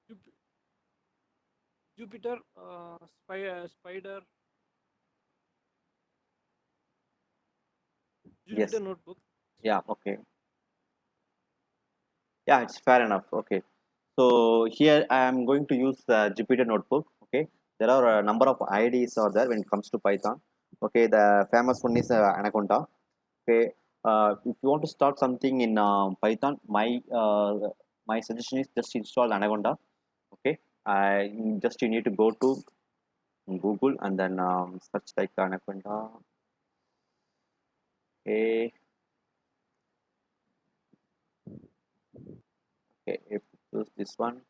Jup- Jupyter, Spider, Jupyter Yes. notebook. Yeah. Okay. Yeah, it's fair enough. Okay. So here I am going to use the Jupyter notebook. Okay. There are a number of IDs are there when it comes to Python. Okay. The famous one is Anaconda. Okay. If you want to start something in Python, my suggestion is just install Anaconda. Okay. I just you need to go to Google and then search like Anaconda. Okay. Okay. If you choose this one.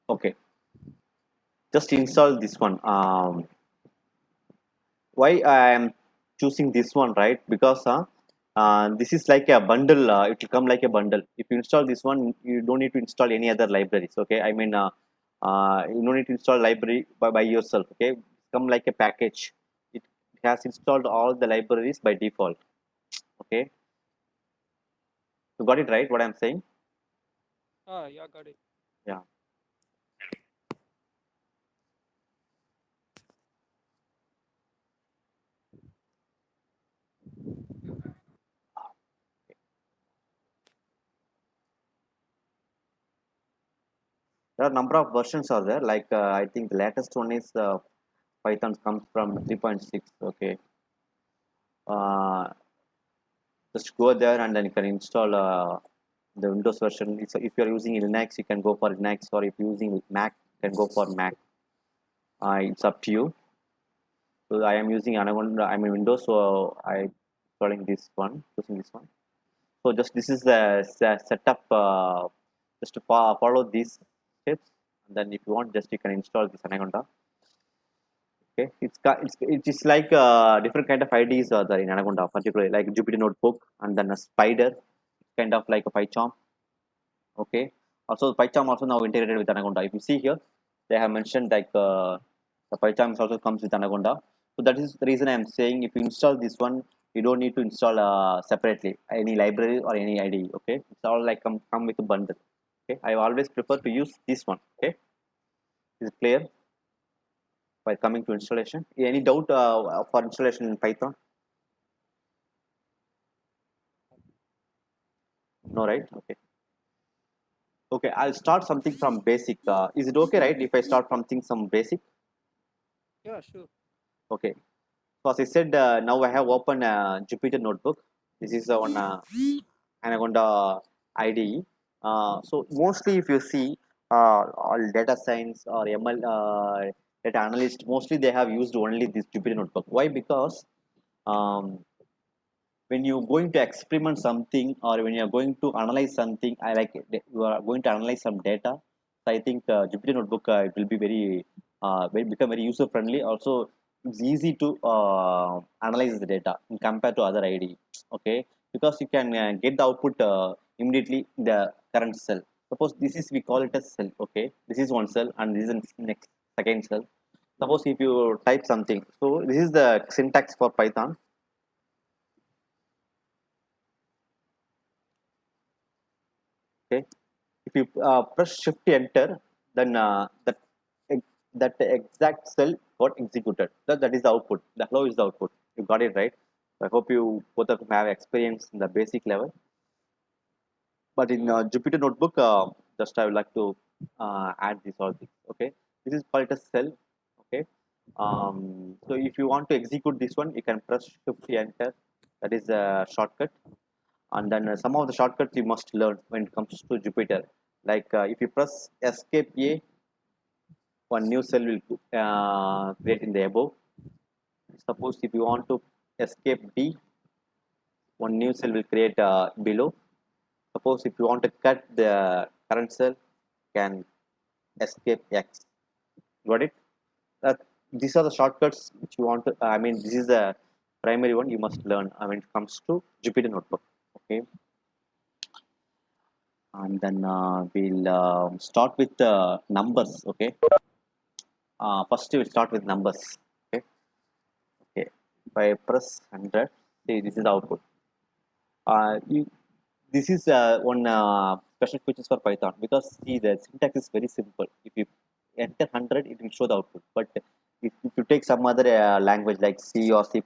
Okay. Just install this one. Why I am choosing this one, right? Because this is like a bundle. It will come like a bundle. If you install this one, you don't need to install any other libraries. Okay. I mean, you don't need to install library by yourself. Okay. Come like a package. It has installed all the libraries by default. Okay. You got it right? What I'm saying? Yeah, got it. Yeah. There are number of versions are there. Like I think the latest one is Python comes from 3.6. Okay. Uh, just go there and then you can install the Windows version. If you're using Linux, you can go for Linux, or if you're using Mac, you can go for Mac. It's up to you. So I am using Anaconda. I'm in Windows, so I installing this one, using this one. So just this is the setup. Just to follow these steps, and then if you want, just you can install this Anaconda. Okay, it's like different kind of IDs are there in Anaconda, particularly like Jupyter Notebook, and then a Spider, kind of like a PyCharm. Okay. Also, PyCharm also now integrated with Anaconda. If you see here, they have mentioned like the PyCharm also comes with Anaconda. So that is the reason I am saying if you install this one, you don't need to install separately any library or any IDE. Okay, it's all like come with a bundle. Okay, I always prefer to use this one. Okay, is it clear by coming to installation? Any doubt for installation in Python? No, right? Okay. Okay, I'll start something from basic. Is it okay, right? If I start from things some basic? Yeah, sure. Okay. So as I said, now I have opened Jupyter Notebook. This is on Anaconda IDE. So mostly, if you see all data science or ML data analyst, mostly they have used only this Jupyter Notebook. Why? Because um, when you're going to experiment something or when you're going to analyze something, I like it. You are going to analyze some data. So I think Jupyter Notebook it will be become very user friendly. Also, it's easy to analyze the data in compared to other ID. Okay, because you can get the output immediately in the current cell. Suppose this is we call it a cell. Okay, this is one cell and this is next second cell. Suppose if you type something, so this is the syntax for Python. Okay, if you press shift enter, then that exact cell got executed. That is the output. The hello is the output. You got it right. I hope you both of you have experience in the basic level. But in Jupyter Notebook, just I would like to add this all things. Okay, this is called a cell. Okay, so if you want to execute this one, you can press shift enter. That is a shortcut. And then some of the shortcuts you must learn when it comes to Jupyter. Like if you press escape A, one new cell will create in the above. Suppose if you want to escape D, one new cell will create below. Suppose if you want to cut the current cell, can escape X. Got it? Uh, these are the shortcuts which you want to. I mean, this is the primary one you must learn when it comes to Jupyter Notebook. Okay, and then we'll start with the numbers. Okay, first we'll start with numbers. Okay, okay. If I press 100, see this is the output. You, this is one. special features for Python because see the syntax is very simple. If you enter 100, it will show the output. But if you take some other language like C or C++,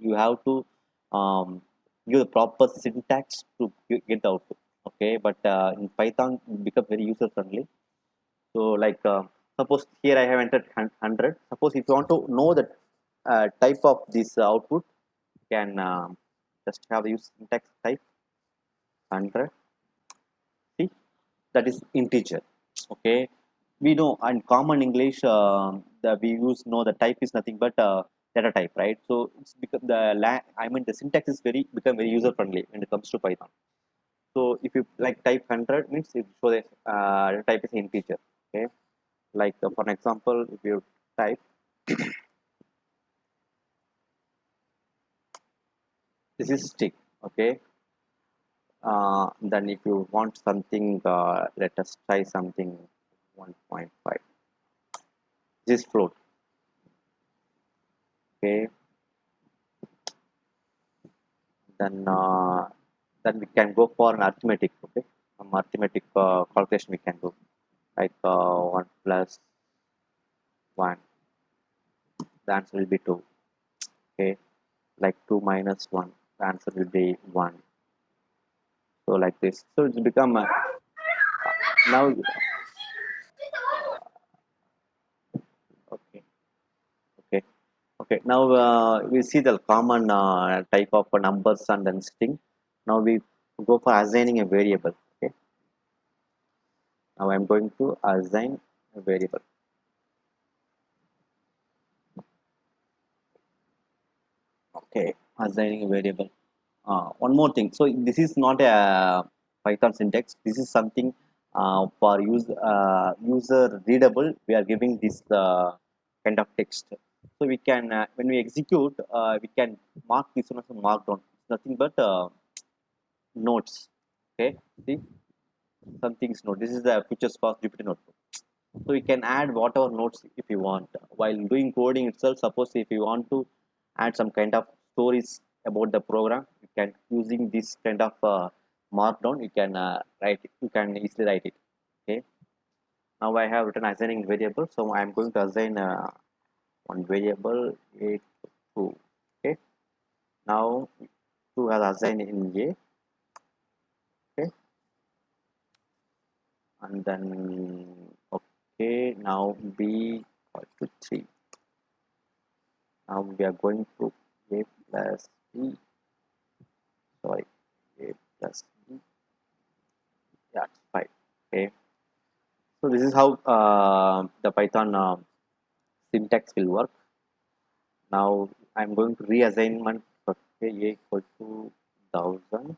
you have to um, use the proper syntax to get the output. Okay, but in Python, it becomes very user friendly. So like suppose here I have entered 100. Suppose if you want to know the type of this output, you can just have the use syntax type 100. See, that is integer. Okay, we know in common English that we use know the type is nothing but data type, right? So it's because I mean the syntax is very become very user friendly when it comes to Python. So if you like type 100 means it show that type is integer. Okay, like for an example, if you type this is string. Okay, then if you want something, let us try something 1.5. This float. Okay, then then we can go for an arithmetic. Okay, some arithmetic calculation we can do like 1 plus 1, the answer will be 2. Okay, like 2 minus 1, the answer will be 1. So like this, so it's become now. Okay, okay, okay, now we see the common type of numbers and then string. Now we go for assigning a variable. Okay, now I'm going to assign a variable. Okay, assigning a variable. One more thing. So this is not a Python syntax. This is something for user readable. We are giving this kind of text. So we can when we execute, we can mark this one as a markdown. It's nothing but notes. Okay, see some things note. This is the features for Jupyter Notebook. So you can add whatever notes if you want while doing coding itself. Suppose if you want to add some kind of stories about the program, you can using this kind of markdown, you can write it, you can easily write it. Okay, now I have written assigning variable, so I am going to assign one variable a to 2. Okay, now 2 has assigned in a. Okay, and then okay, now b equal to 3. Now we are going to a plus b, sorry, a plus b, yeah, it's 5. Okay, so this is how the Python syntax will work. Now I'm going to reassignment. Okay, a equal to 1000.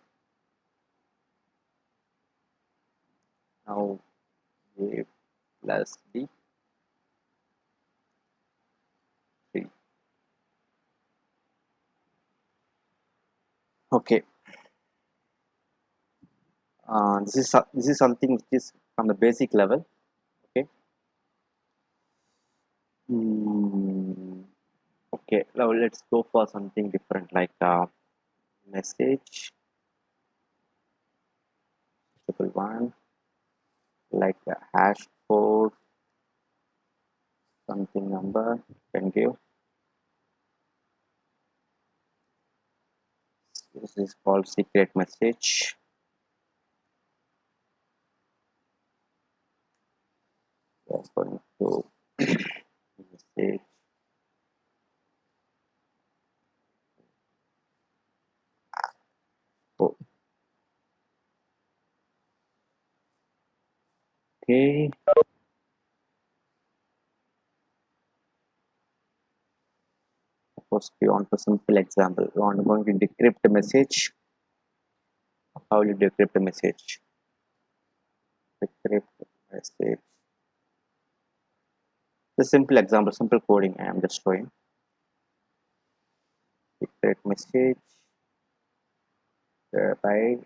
Now a plus b 3. Okay, this is something which is from the basic level. Okay. Hmm. Okay, now let's go for something different like message triple one, like a hash code, something number can give. This is called secret message. We are going to message. Oh, okay. Suppose we want a simple example. We want going to decrypt a message. How will you decrypt a message? Decrypt message. The simple example, simple coding I am just showing. Decrypt message by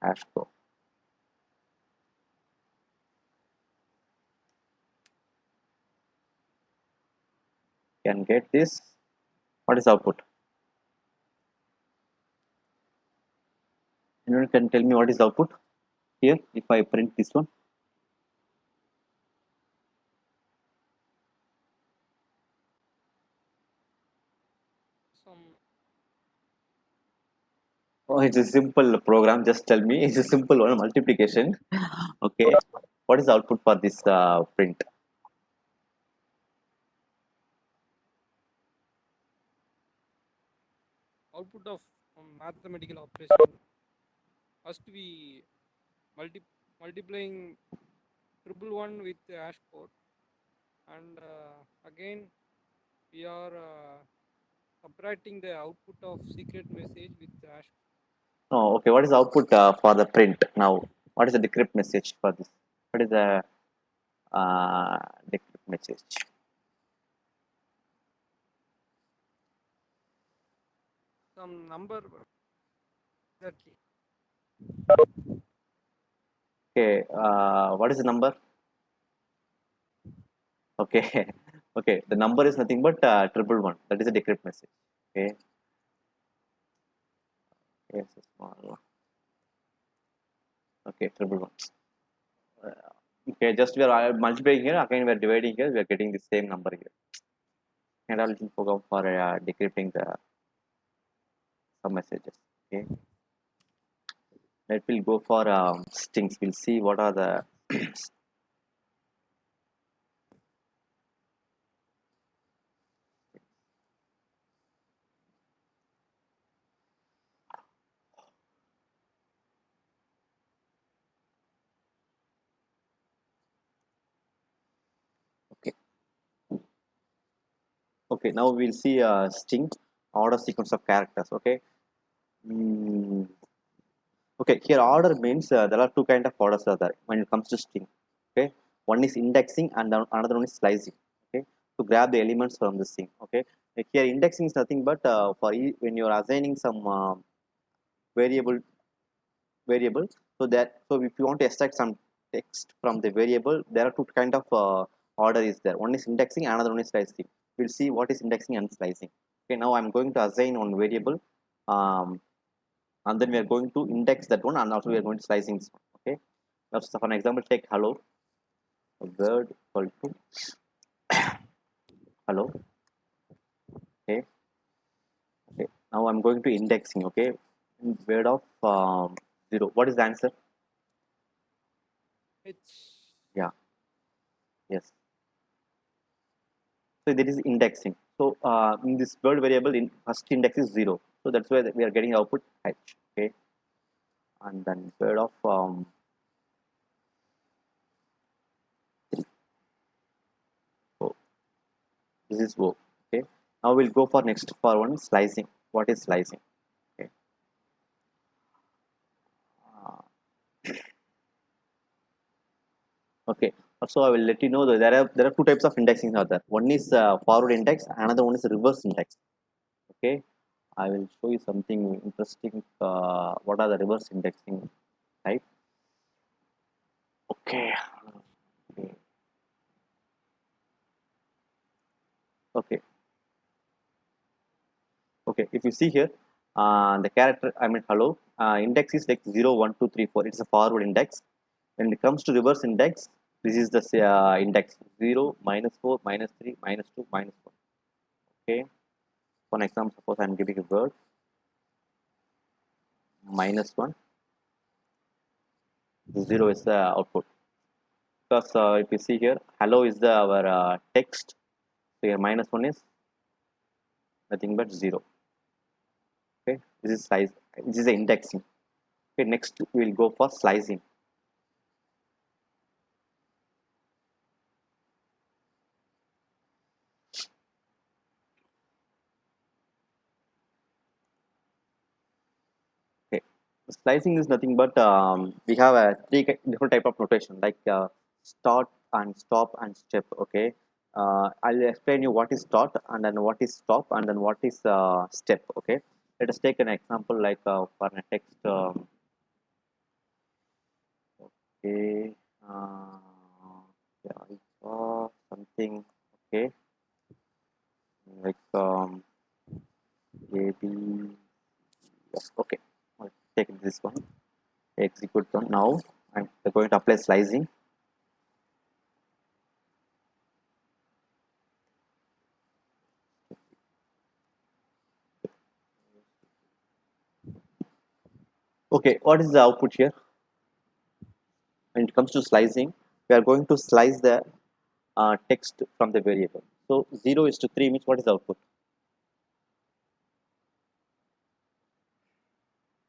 hash code. Can get this. What is output? Anyone can tell me what is the output here if I print this one? Some Oh, it's a simple program. Just tell me. It's a simple one, multiplication. Okay. What is the output for this print? output of mathematical operation has to be multi multiplying triple one with the hash code, and again we are subtracting the output of secret message with the hash. Oh, okay. What is the output for the print now? What is the decrypt message for this? What is the uh, decrypt message? Some number exactly. Okay. What is the number? Okay. Okay. The number is nothing but triple one. That is a decrypt message. Okay. Yes. Small one. Okay. Triple one. Okay. Just we are multiplying here. Again, we are dividing here. We are getting the same number here. And I'll program for decrypting the some messages. Okay. Let will go for strings. We'll see what are the okay. Okay. Now we'll see string order sequence of characters. Okay. Mm, okay. Here order means there are two kind of orders are there when it comes to string. Okay. One is indexing and another one is slicing. Okay. To grab the elements from the string. Okay. Like here indexing is nothing but for when you are assigning some variable variable. So that so if you want to extract some text from the variable, there are two kind of order is there. One is indexing, another one is slicing. We'll see what is indexing and slicing. Okay, now I'm going to assign one variable, and then we are going to index that one, and also we are going to slicing this one. Okay, now so for an example, take hello word equal to hello. Okay, okay. Now I'm going to indexing. Okay, word of zero. What is the answer? It's Yeah, yes. So there is indexing. So in this word variable, in first index is zero. So that's why we are getting output h. Okay, and then word of three. So this is O. Okay. Now we'll go for next for one slicing. What is slicing? Okay. Uh, okay. So I will let you know that there are two types of indexing out there. One is forward index, another one is reverse index. Okay. I will show you something interesting. What are the reverse indexing type? Okay. Okay. Okay. Okay, if you see here, the character, I mean, hello, index is like 0, 1, 2, 3, 4. It's a forward index. When it comes to reverse index, this is the index 0, minus 4, minus 3, minus 2, minus 4. Okay, for example, suppose I'm giving a word minus 1, 0 is the output. Because if you see here, hello is the our text. So here minus 1 is nothing but 0. Okay, this is size. This is the indexing. Okay, next we'll go for slicing. Okay. Slicing is nothing but we have a different type of notation like start and stop and step. Okay. I'll explain you what is start and then what is stop and then what is step. Okay. Let us take an example like for a text. Okay. Uh, yeah, I saw something. Okay. Like maybe yes. Okay. I'll take this one. Execute them now. I'm going to apply slicing. Okay, what is the output here? When it comes to slicing, we are going to slice the text from the variable. So 0 is to 3 means what is the output?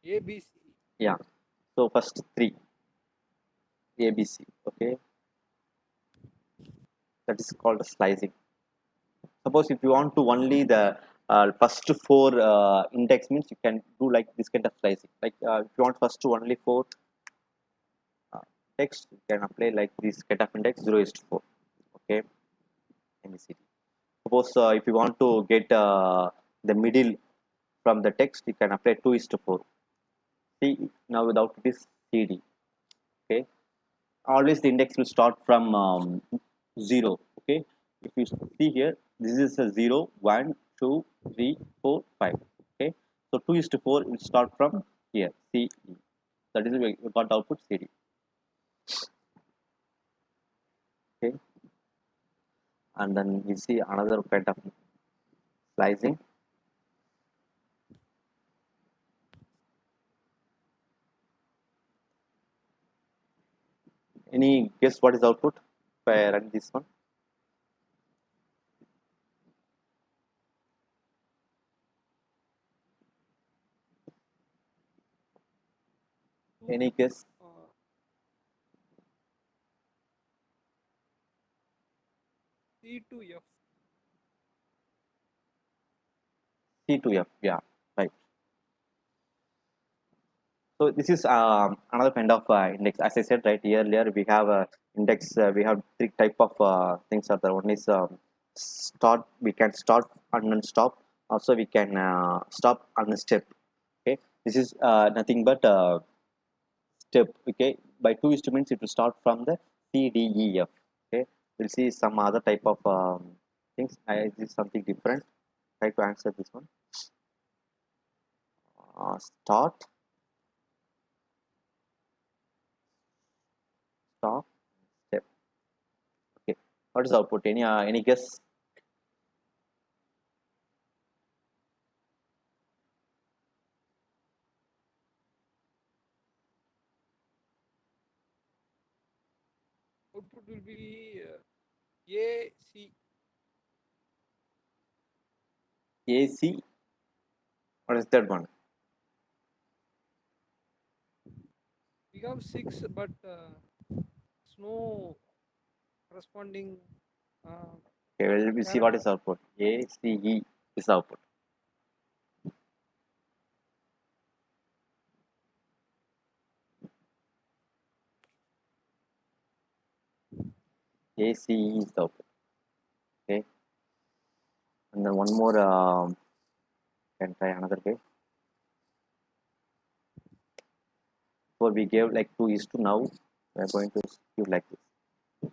ABC. Yeah. So first 3 ABC. Okay, that is called slicing. Suppose if you want to only the first 4 index means you can do like this kind of slicing. Like if you want first to only 4 uh, text, you can apply like this kind of index 0 is to 4. Okay, ABCD. Suppose if you want to get the middle from the text, you can apply 2 is to 4. See, now the output is CD. Okay, always the index will start from 0. Okay, if you see here, this is a 0 1 2 3 4 5. Okay, so 2 is to 4 will start from here, C E. That is we got output CD. Okay, and then we see another kind of slicing. Any guess what is output if I run this one? Two, Any guess? uh, C to F. C to F, yeah, right. So this is another kind of index. As I said right earlier, we have a index. We have 3 type of things. Are there? One is start. We can start and then stop. Also, we can stop and step. Okay, this is nothing but step. Okay, by 2 instruments, it will start from the C, D, E, F. Okay, we'll see some other type of things. This is something different. Try to answer this one. Start, stop, step. Okay, what is the output? Any guess? Output will be AC. AC. What is that one? We have 6, but no corresponding uh, Okay, well, we see what character. is output. ACE is the output. ACE is the output. Okay, and then one more. Can try another way. Before we gave like 2 is to, now we are going to give like this.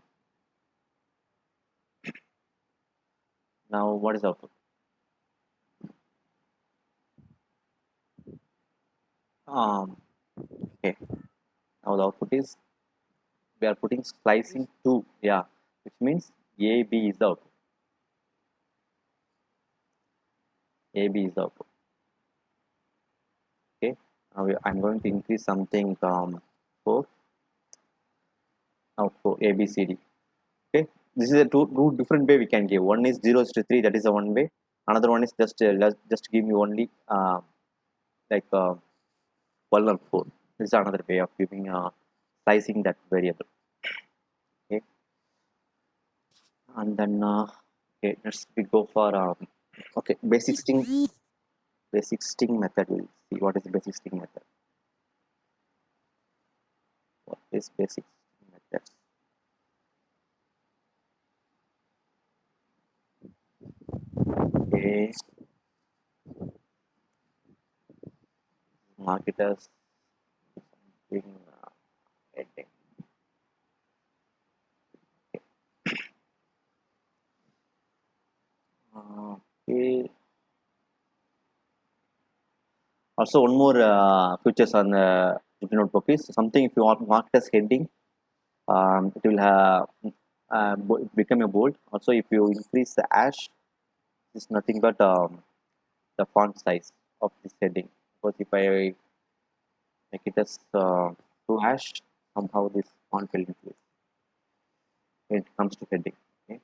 Now what is the output? Okay. Now the output is we are putting Is slicing 2. Yeah, which means AB is the output. AB is the output. Okay. Now I'm going to increase something 4. Now for ABCD. Okay, this is a two different way we can give. One is 0 to 3, that is the one way. Another one is just give me only like 12 or 4. This is another way of giving slicing that variable. Okay, and then okay, let's we go for okay, basic sting method. We'll see what is the basic sting method. What is basic sting method? Okay, mark it as something heading. Okay. Also, one more features on the notebook is something. If you want mark as heading, it will become a bold. Also, if you increase the hash, it's nothing but the font size of this heading. Because if I make it as 2 hash, somehow this font will increase when it comes to heading. Okay.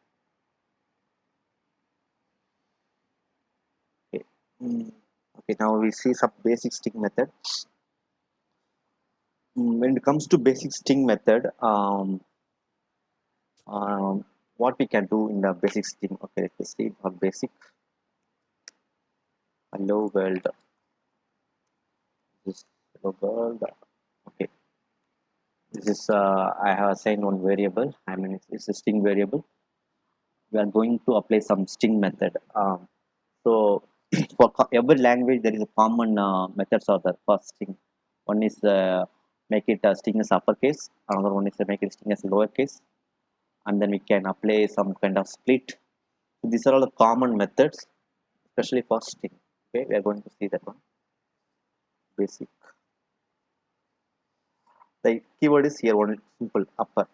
Okay. Okay. Now we see some basic string method. When it comes to basic string method, what we can do in the basic string. Okay, let's see for basic hello world. This hello world. Okay, this is I have assigned one variable. I mean, it's a string variable. We are going to apply some string method. So for every language, there is a common methods or the first string. One is make it string as uppercase. Another one is make it string as lowercase, and then we can apply some kind of split. So these are all the common methods, especially for string. Okay, we are going to see that one. Basic. The keyword is here one simple upper.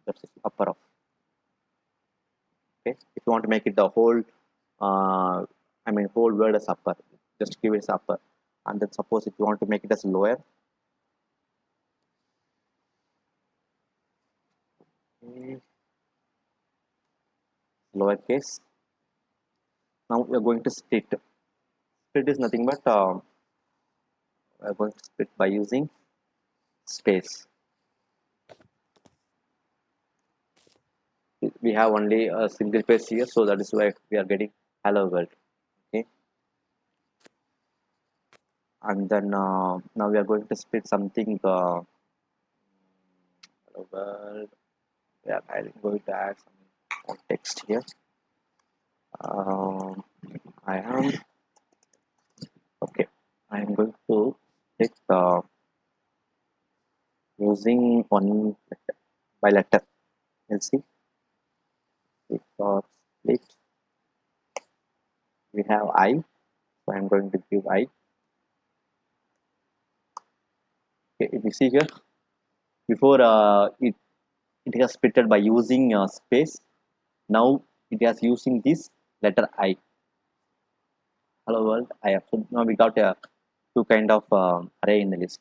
That's it, upper of. Okay, if you want to make it the whole, I mean whole word as upper, just give it as upper. And then suppose if you want to make it as lower, okay, lowercase. Now we are going to split. Split is nothing but we are going to split by using space. We have only a single space here, so that is why we are getting hello world. Okay, and then now we are going to split something. Hello world. Yeah, I'm going to add some more text here. Um, I am okay. I am going to split using one letter by letter. Let's see. For split, we have I. So I'm going to give I. Okay, if you see here, before it has splitted by using space. Now it is using this letter I. Hello world. I have so now we got two kind of array in the list.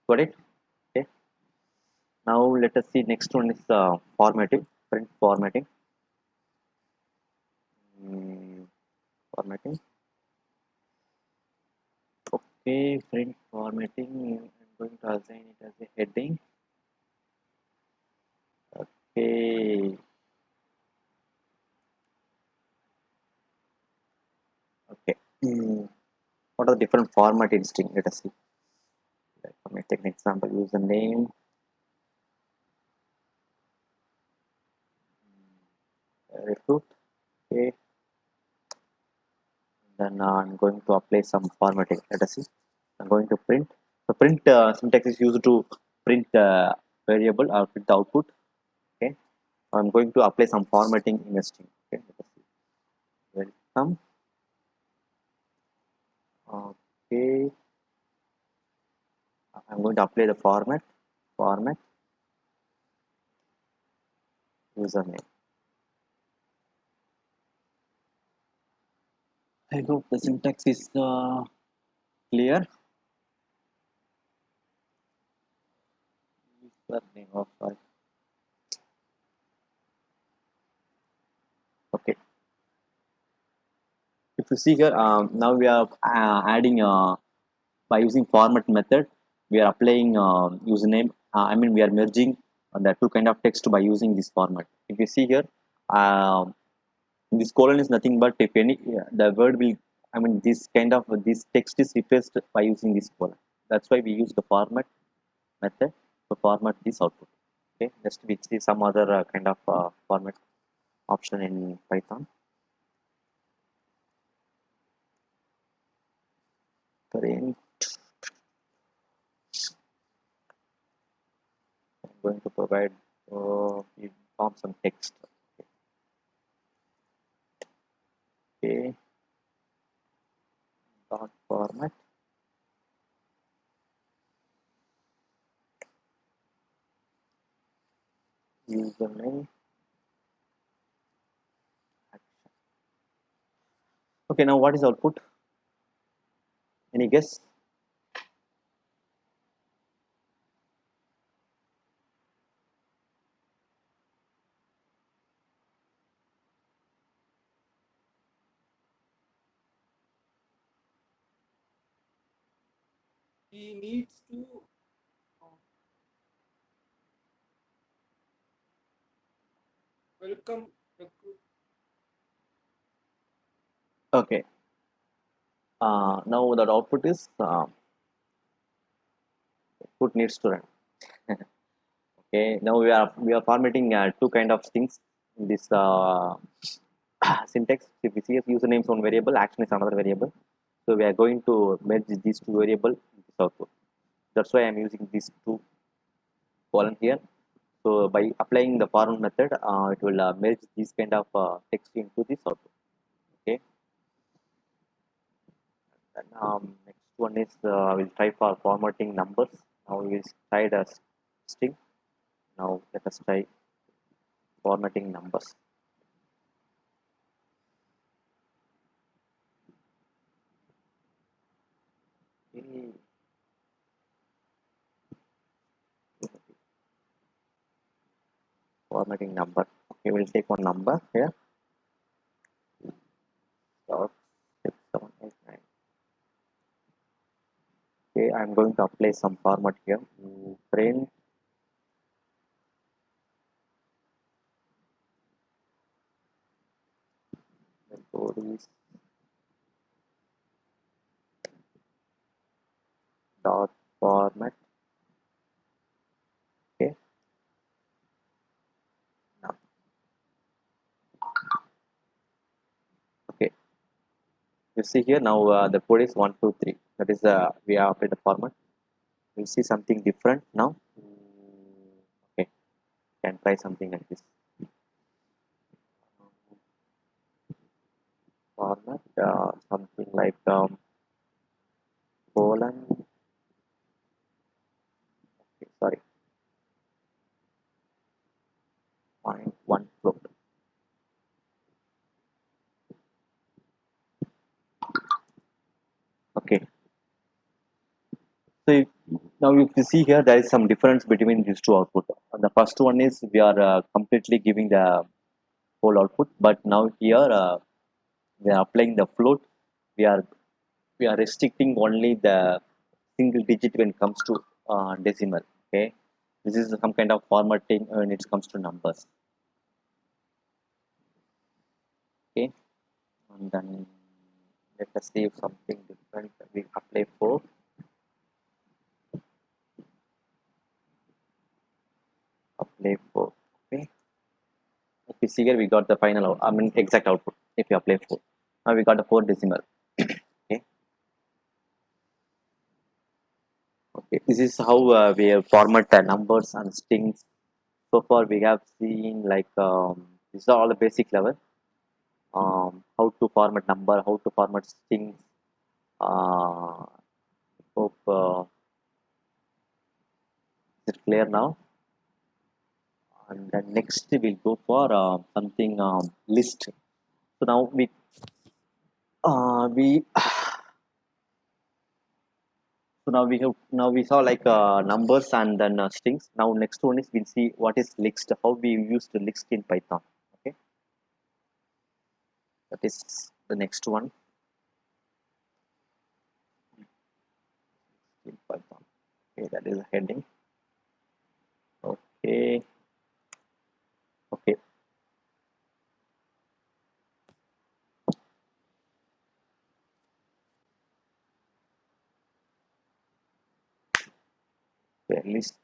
Got it? Okay. Now let us see next one is formatting. Print formatting. Mm, formatting. Okay, print formatting. I'm going to assign it as a heading. Okay. Okay. What are the different format in string? Let us see. Let me take an example. Username. Recruit. Okay. Then I'm going to apply some formatting. Let us see. I'm going to print. The print syntax is used to print variable or print the output. Okay. I'm going to apply some formatting in a string. Okay. Let us see. Welcome. Okay. I'm going to apply the format username. I hope the syntax is clear. Username of okay. If you see here, now we are adding by using format method. We are applying username. I mean, we are merging the two kind of text by using this format. If you see here, this colon is nothing but if any the word will. I mean, this kind of this text is replaced by using this colon. That's why we use the format method to format this output. Okay, next we see some other kind of format option in Python. Print. I'm going to provide inform some text. Okay. dot format username. Okay, now what is output? Any guess? He needs to uh, welcome recruit. Okay. Now that output is put needs to run. Okay. Now we are formatting two kind of things in this syntax. If we see as username is one variable, action is another variable. So we are going to merge these two variables in this output. That's why I'm using these two column here. So by applying the for method, it will merge this kind of text into this output. Okay. And next one is we'll try for formatting numbers. Now we will try the string. Now let us try formatting numbers. Okay. Formatting number. Okay, we'll take one number here. Dot 6789. Okay, I'm going to apply some format here. Print the bodies dot format. Okay, now okay. You see here now the code is 123. That is we have applied the format. We'll see something different now. Okay, can try something like this. Format something like colon. Okay, sorry, point one float. Okay, so now if you see here, there is some difference between these two output. The first one is we are completely giving the whole output, but now here we are applying the float. We are we are restricting only the single digit when it comes to decimal. Okay, this is some kind of formatting when it comes to numbers. Okay, and then let us see if something different we apply for. Apply for. Okay, if you see here, we got the final out, I mean exact output. If you apply 4, now we got a 4 decimal. Okay, okay, this is how we have format the numbers and strings. So far we have seen like these are all the basic level, how to format number, how to format strings. uh, Hope it's clear now. And then next we'll go for something list. So now we so now we saw like numbers and then strings. Now next one is we'll see what is list, how we use the list in Python. Okay, that is the next one in Python. Okay, that is a heading. Okay, okay, okay, list.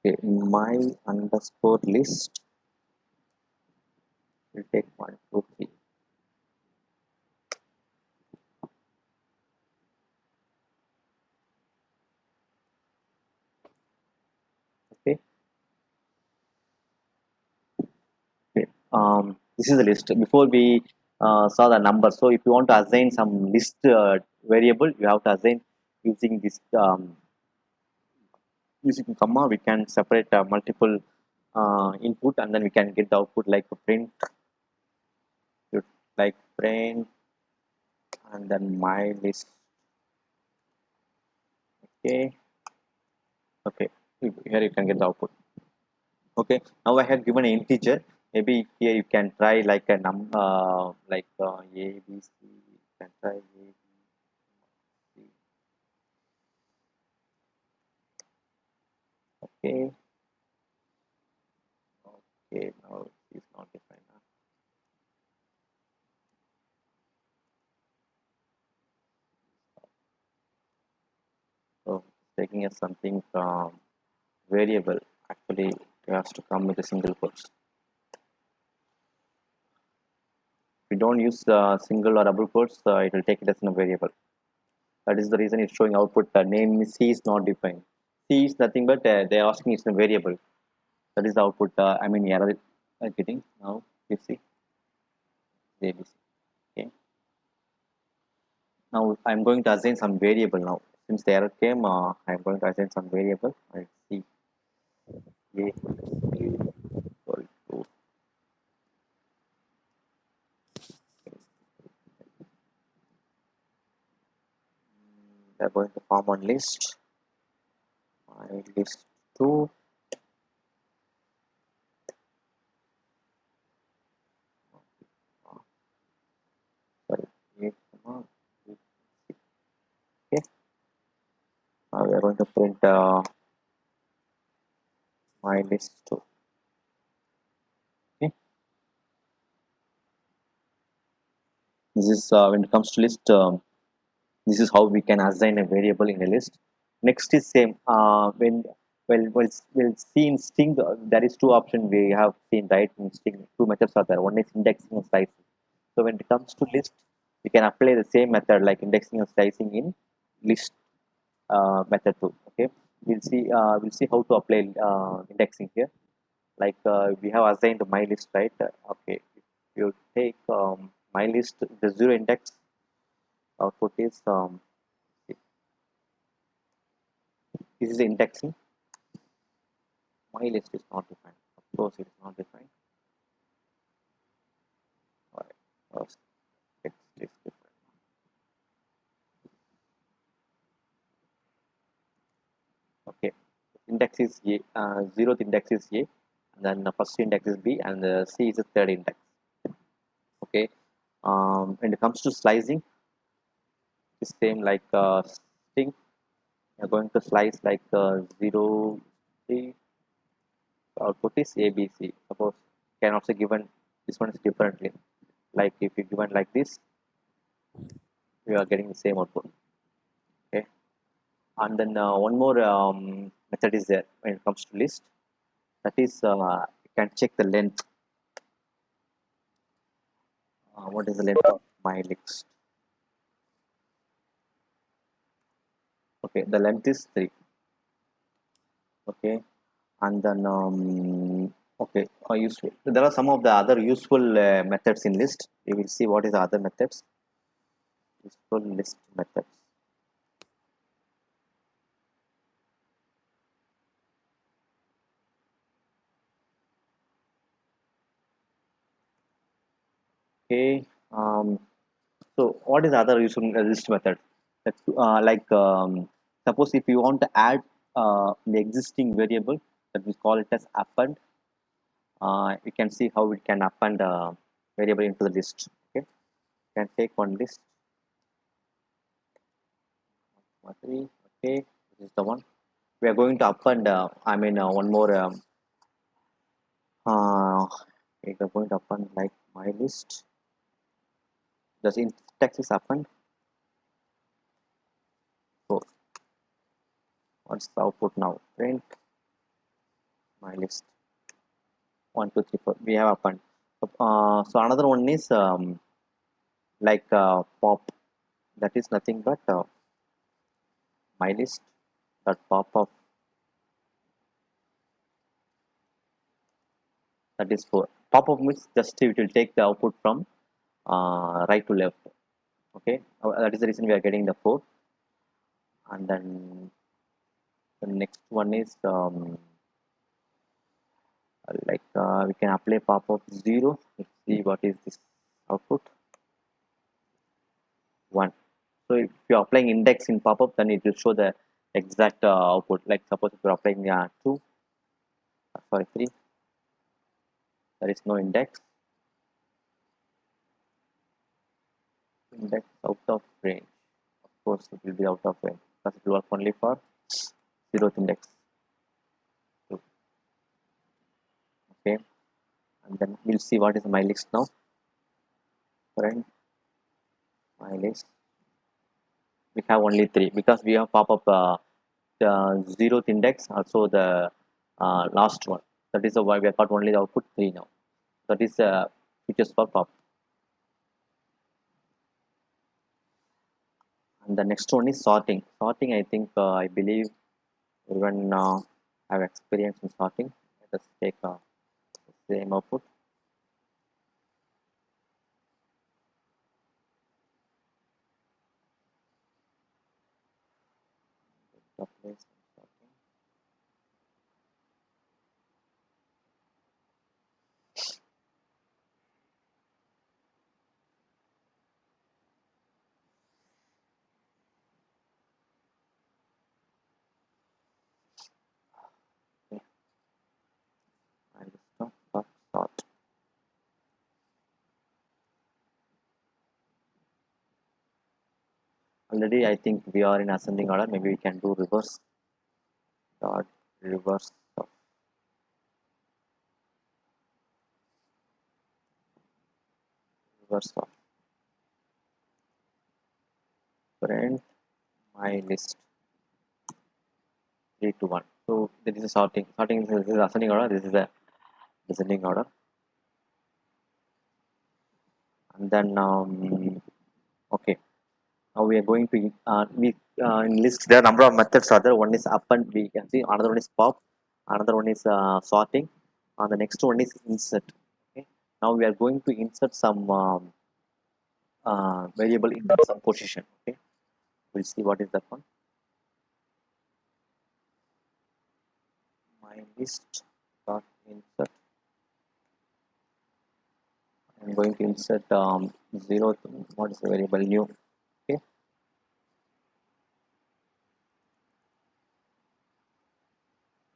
Okay, my underscore list will take 1 2 3. Okay, okay. This is the list. Before we saw the number. So if you want to assign some list variable, you have to assign using this using comma. We can separate multiple input, and then we can get the output like a print, like print, and then my list. Okay, okay. Here you can get the output. Okay, now I have given an integer. Maybe here you can try like a like A B C. You can try A B C. Okay, okay. Now it's not defined. So taking as something variable. Actually, it has to come with a single quotes. If you don't use single or double quotes, it will take it as a variable. That is the reason it's showing output. The name C is not defined. C is nothing but they are asking it's a variable. That is the output. I mean error getting now. You see ABC. Okay. Now I'm going to assign some variable now. Since the error came, I'm going to assign some variable. I see A equal to they're going to form one list. My list two. Sorry, A, comma, B. Okay. Now we are going to print my list two. Okay. This is when it comes to list. This is how we can assign a variable in a list. Next is same. When we'll see in string, there is two options we have seen, right? In string, two methods are there. One is indexing and slicing. So when it comes to list, we can apply the same method like indexing and slicing in list method too. Okay, we'll see how to apply indexing here. Like we have assigned my list, right? Okay, if you take my list, the zero index output is this is indexing. My list is not defined. Of course, it is not defined. All right. First, text is different. Okay. Index is A. Zeroth index is A. And then the first index is B, and the C is the third index. Okay. When it comes to slicing, it's same like string. You're going to slice like 0, 3. Output is ABC. Suppose can also given this one is differently. Like if you given like this, you are getting the same output. Okay. And then one more method is there when it comes to list. That is you can check the length. What is the length of my list? Okay, the length is 3. Okay, and then okay, useful. There are some of the other useful methods in list. We will see what is the other methods. Useful list methods. Okay. So what is the other useful list method? That's, like suppose if you want to add the existing variable, that we call it as append. You can see how we can append a variable into the list. Okay, you can take one list. Three. Okay, this is the one. We are going to append. I mean, one more. We are going to append like my list. The syntax is append. So what's the output now? Print my list. 1, 2, 3, 4. We have append. So another one is like pop. That is nothing but my list dot pop of, that is 4. Pop up means just it will take the output from right to left. Okay, that is the reason we are getting the 4. And then the next one is we can apply pop-up 0. Let's see what is this output. 1. So if you're applying index in pop-up, then it will show the exact output. Like suppose if you're applying 2, sorry 3, there is no index. Index out of range. Of course, it will be out of range because it will work only for 0th index. 2. Okay, and then we'll see what is my list now. Friend, my list. We have only 3 because we have pop-up the 0th index, also the last one. That is why we have got only the output 3 now. That is features for pop. And the next one is sorting. Sorting, I think, I believe everyone have experience in sorting. Let us take the same output. The place sorting. Okay. And stop for sort. Already, I think we are in ascending order. Maybe we can do reverse. Dot reverse of reverse of print my list 3 to 1. So this is a sorting. Sorting is this is ascending order. This is the descending order. And then okay. Now we are going to we in list. There are number of methods. Other one is append. We can see another one is pop. Another one is sorting. And the next one is insert. Okay. Now we are going to insert some variable in some position. Okay. We'll see what is that one. My list dot insert. I'm going to insert 0. What is the variable new? Okay.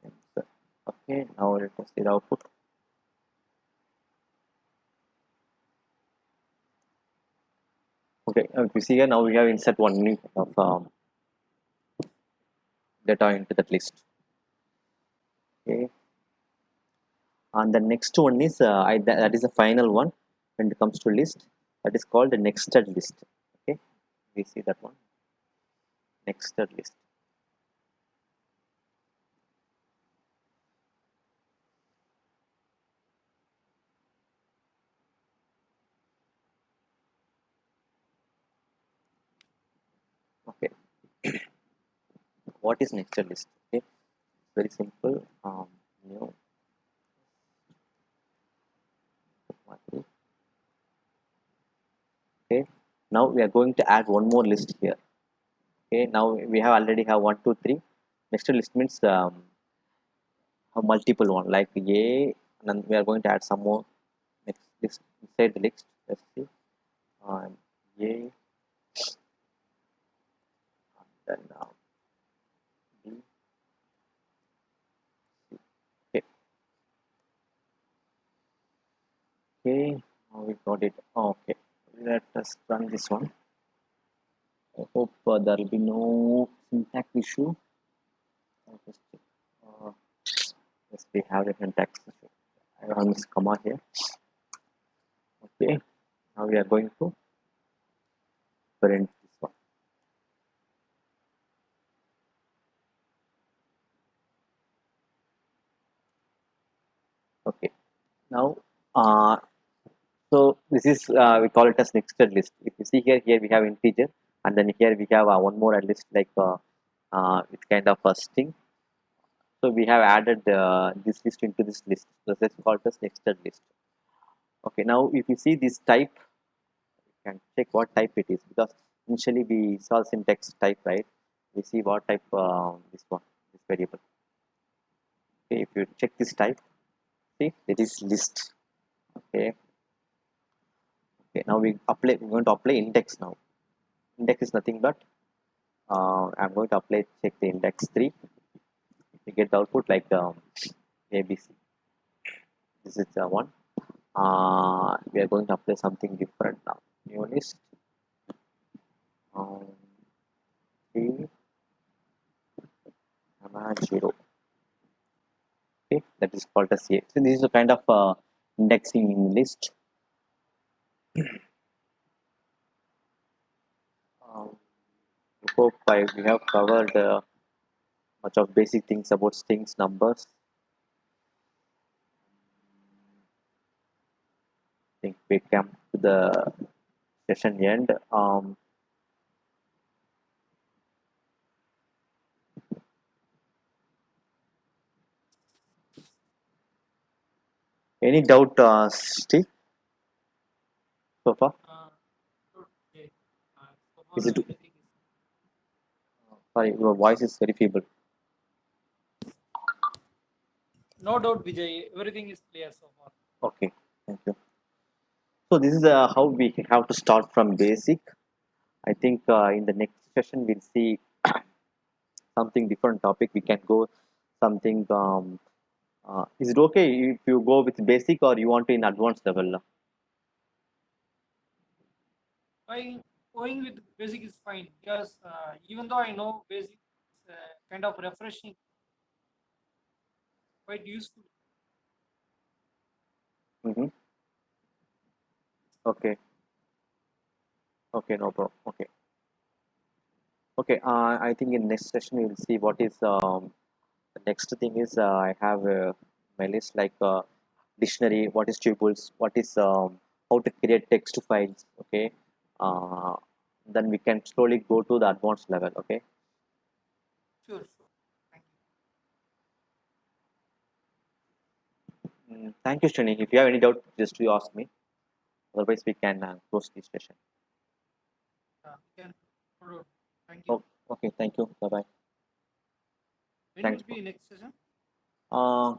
Insert. Okay. Now let us see the output. Okay. If you see here, now we have insert one new of data into that list. Okay. And the next one is that is the final one when it comes to list. That is called the nested list. Okay. We see that one. Nested list. Okay. What is nested list? Okay. Very simple. New. Okay. Now we are going to add one more list here. Okay. Now we have already have 1, 2, 3. Nested list means a multiple one like A, and then we are going to add some more next list inside the list. Let's see. A, then B. Okay. Okay. Now we got it. Okay. Let us run this one. I hope there will be no syntax issue. Just, uh, yes, we have the syntax issue. I have this comma here. Okay. Now we are going to print this one. Okay. Now, so this is we call it as nested list. If you see here, here we have integer, and then here we have one more list like it's kind of a string. So we have added this list into this list. So that's called as nested list. Okay. Now if you see this type, can check what type it is, because initially we saw syntax type, right? We see what type this one, this variable. Okay, if you check this type, see it is list. Okay, okay. Now we're going to apply index now. Index is nothing but I'm going to apply check the index 3. We get the output like ABC. This is the one. We are going to apply something different now. New list. Um, 3, 0. Okay, that is called as A. So this is a kind of indexing list. Um, hope we have covered much of basic things about strings, numbers. I think we come to the session end. Any doubt, Steve, so far? Okay. So Is far, it? everything is Sorry, your voice is very feeble. no doubt, Vijay. Everything is clear so far. Okay, thank you. So this is how we have to start from basic. I think in the next session we'll see something different topic. We can go something. Is it okay if you go with basic or you want to in advanced level? Going with basic is fine because even though I know basic is kind of refreshing, quite useful. Mm-hmm. Okay. Okay. No problem. Okay. Okay. I think in next session we will see what is the next thing is I have my list like dictionary. What is tuples? What is how to create text files? Okay. Uh, then we can slowly go to the advanced level. Okay. Sure, sure. Thank you. Thank you, Shani. If you have any doubt, just you ask me. Otherwise, we can close this session. We can follow. Thank you. Oh, okay. Thank you. Bye bye. When Thanks will for. be next session? Uh,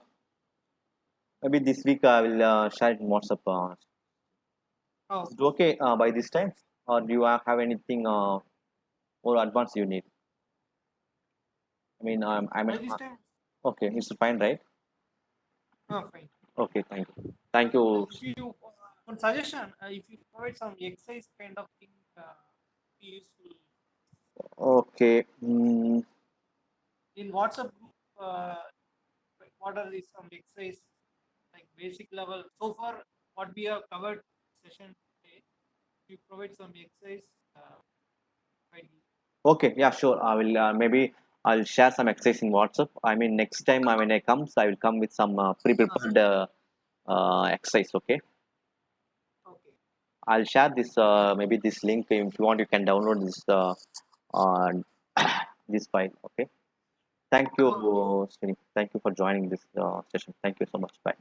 Maybe this week I will share it in WhatsApp. Oh, Is it okay. okay by this time, or do you have anything more advanced you need? I mean, By this time, okay. It's fine, right? fine. Okay. Thank you. Thank you. If you one suggestion, if you provide some exercise kind of thing, be useful Okay. in WhatsApp group. What are the some exercise like basic level? So far, what we have covered session today, you provide some exercise. Quite Okay. Yeah. Sure. I will maybe I'll share some exercise in WhatsApp. I mean, next time when I comes, I will come with some pre-prepared exercise. Okay. okay. I'll share this maybe this link. If you want, you can download this uh, this file. Okay. Thank you, Okay. Srini. Thank you for joining this session. Thank you so much. Bye.